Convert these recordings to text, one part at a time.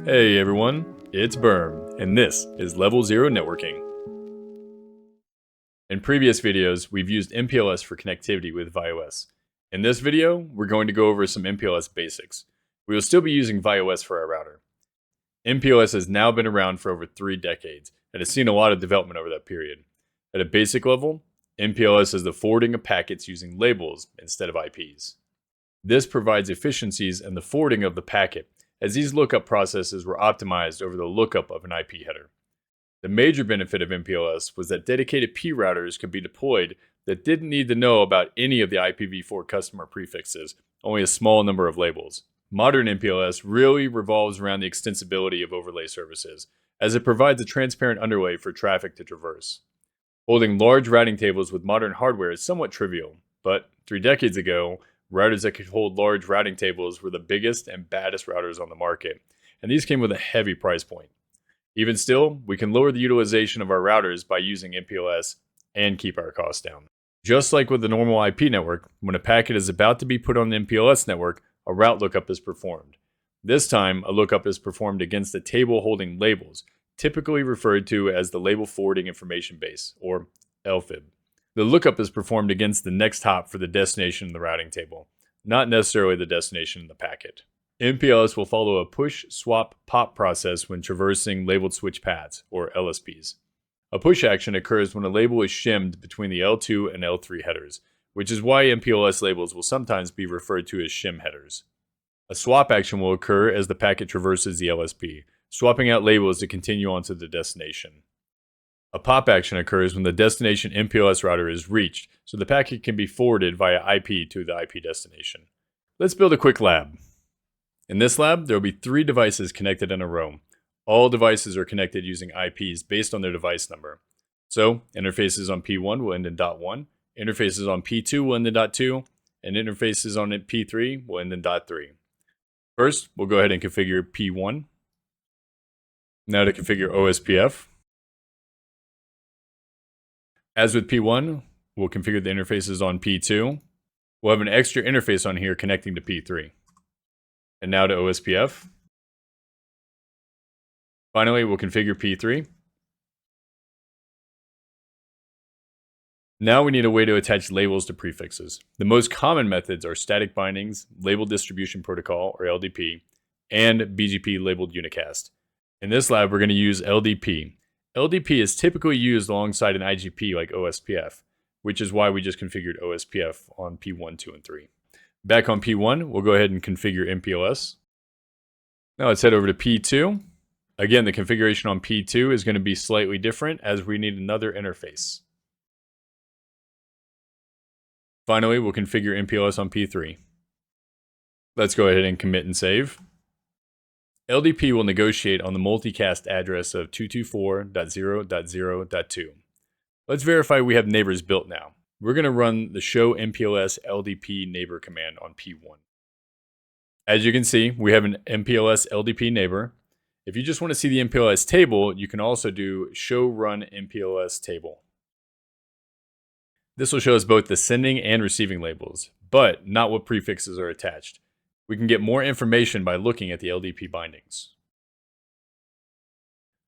Hey everyone, it's Berm, and this is Level 0 Networking. In previous videos, we've used MPLS for connectivity with VyOS. In this video, we're going to go over some MPLS basics. We will still be using VyOS for our router. MPLS has now been around for over 3 decades, and has seen a lot of development over that period. At a basic level, MPLS is the forwarding of packets using labels instead of IPs. This provides efficiencies in the forwarding of the packet, as these lookup processes were optimized over the lookup of an IP header. The major benefit of MPLS was that dedicated P routers could be deployed that didn't need to know about any of the IPv4 customer prefixes, only a small number of labels. Modern MPLS really revolves around the extensibility of overlay services, as it provides a transparent underlay for traffic to traverse. Holding large routing tables with modern hardware is somewhat trivial, but 3 decades ago, routers that could hold large routing tables were the biggest and baddest routers on the market, and these came with a heavy price point. Even still, we can lower the utilization of our routers by using MPLS and keep our costs down. Just like with the normal IP network, when a packet is about to be put on the MPLS network, a route lookup is performed. This time, a lookup is performed against a table holding labels, typically referred to as the Label Forwarding Information Base, or LFIB. The lookup is performed against the next hop for the destination in the routing table, not necessarily the destination in the packet. MPLS will follow a push, swap, pop process when traversing labeled switch paths, or LSPs. A push action occurs when a label is shimmed between the L2 and L3 headers, which is why MPLS labels will sometimes be referred to as shim headers. A swap action will occur as the packet traverses the LSP, swapping out labels to continue on to the destination. A pop action occurs when the destination MPLS router is reached, so the packet can be forwarded via IP to the IP destination. Let's build a quick lab. In this lab, there will be 3 devices connected in a row. All devices are connected using IPs based on their device number. So, interfaces on P1 will end in .1, interfaces on P2 will end in .2, and interfaces on P3 will end in .3. First, we'll go ahead and configure P1. Now to configure OSPF. As with P1, we'll configure the interfaces on P2. We'll have an extra interface on here connecting to P3. And now to OSPF. Finally, we'll configure P3. Now we need a way to attach labels to prefixes. The most common methods are static bindings, label distribution protocol, or LDP, and BGP labeled unicast. In this lab, we're going to use LDP. LDP is typically used alongside an IGP like OSPF, which is why we just configured OSPF on P1, 2, and 3. Back on P1, we'll go ahead and configure MPLS. Now let's head over to P2. Again, the configuration on P2 is going to be slightly different as we need another interface. Finally, we'll configure MPLS on P3. Let's go ahead and commit and save. LDP will negotiate on the multicast address of 224.0.0.2. Let's verify we have neighbors built now. We're going to run the show MPLS LDP neighbor command on P1. As you can see, we have an MPLS LDP neighbor. If you just want to see the MPLS table, you can also do show run MPLS table. This will show us both the sending and receiving labels, but not what prefixes are attached. We can get more information by looking at the LDP bindings.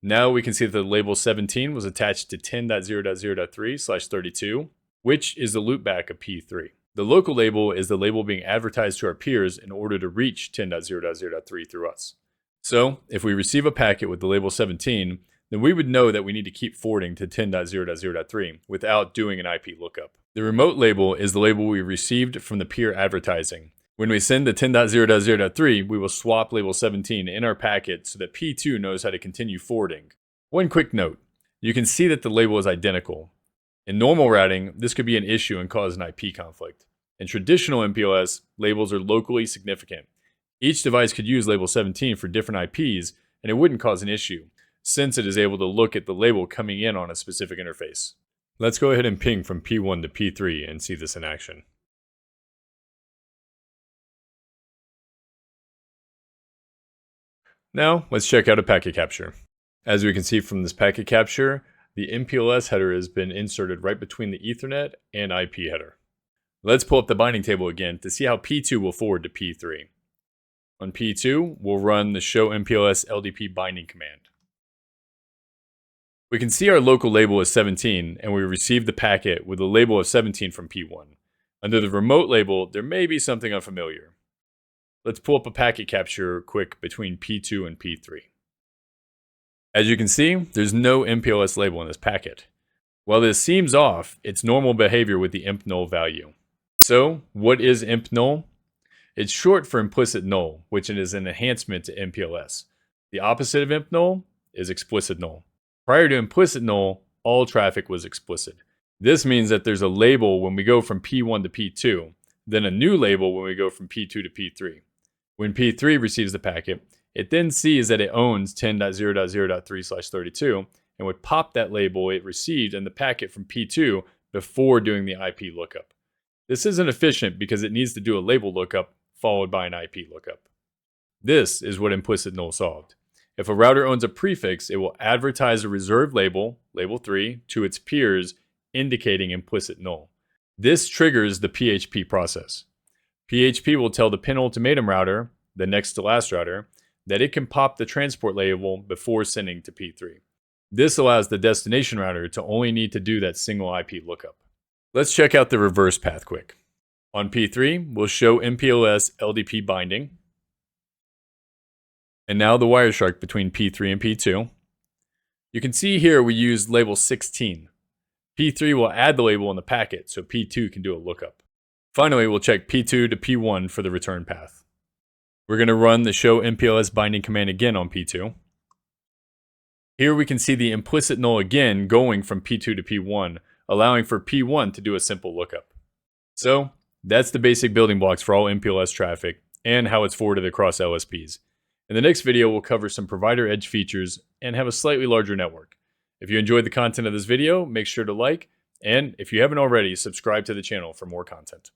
Now we can see that the label 17 was attached to 10.0.0.3/32, which is the loopback of P3. The local label is the label being advertised to our peers in order to reach 10.0.0.3 through us. So, if we receive a packet with the label 17, then we would know that we need to keep forwarding to 10.0.0.3 without doing an IP lookup. The remote label is the label we received from the peer advertising. When we send to 10.0.0.3, we will swap label 17 in our packet so that P2 knows how to continue forwarding. One quick note, you can see that the label is identical. In normal routing, this could be an issue and cause an IP conflict. In traditional MPLS, labels are locally significant. Each device could use label 17 for different IPs, and it wouldn't cause an issue, since it is able to look at the label coming in on a specific interface. Let's go ahead and ping from P1 to P3 and see this in action. Now, let's check out a packet capture. As we can see from this packet capture, the MPLS header has been inserted right between the Ethernet and IP header. Let's pull up the binding table again to see how P2 will forward to P3. On P2, we'll run the show MPLS LDP binding command. We can see our local label is 17, and we received the packet with a label of 17 from P1. Under the remote label, there may be something unfamiliar. Let's pull up a packet capture quick between P2 and P3. As you can see, there's no MPLS label in this packet. While this seems off, it's normal behavior with the imp null value. So, what is imp null? It's short for implicit null, which is an enhancement to MPLS. The opposite of imp null is explicit null. Prior to implicit null, all traffic was explicit. This means that there's a label when we go from P1 to P2, then a new label when we go from P2 to P3. When P3 receives the packet, it then sees that it owns 10.0.0.3/32 and would pop that label it received in the packet from P2 before doing the IP lookup. This isn't efficient because it needs to do a label lookup followed by an IP lookup. This is what implicit null solved. If a router owns a prefix, it will advertise a reserved label, label 3, to its peers, indicating implicit null. This triggers the PHP process. PHP will tell the pin ultimatum router, the next to last router, that it can pop the transport label before sending to P3. This allows the destination router to only need to do that single IP lookup. Let's check out the reverse path quick. On P3, we'll show MPLS LDP binding. And now the Wireshark between P3 and P2. You can see here we use label 16. P3 will add the label in the packet so P2 can do a lookup. Finally, we'll check P2 to P1 for the return path. We're going to run the show MPLS binding command again on P2. Here we can see the implicit null again going from P2 to P1, allowing for P1 to do a simple lookup. So, that's the basic building blocks for all MPLS traffic and how it's forwarded across LSPs. In the next video, we'll cover some provider edge features and have a slightly larger network. If you enjoyed the content of this video, make sure to like, and if you haven't already, subscribe to the channel for more content.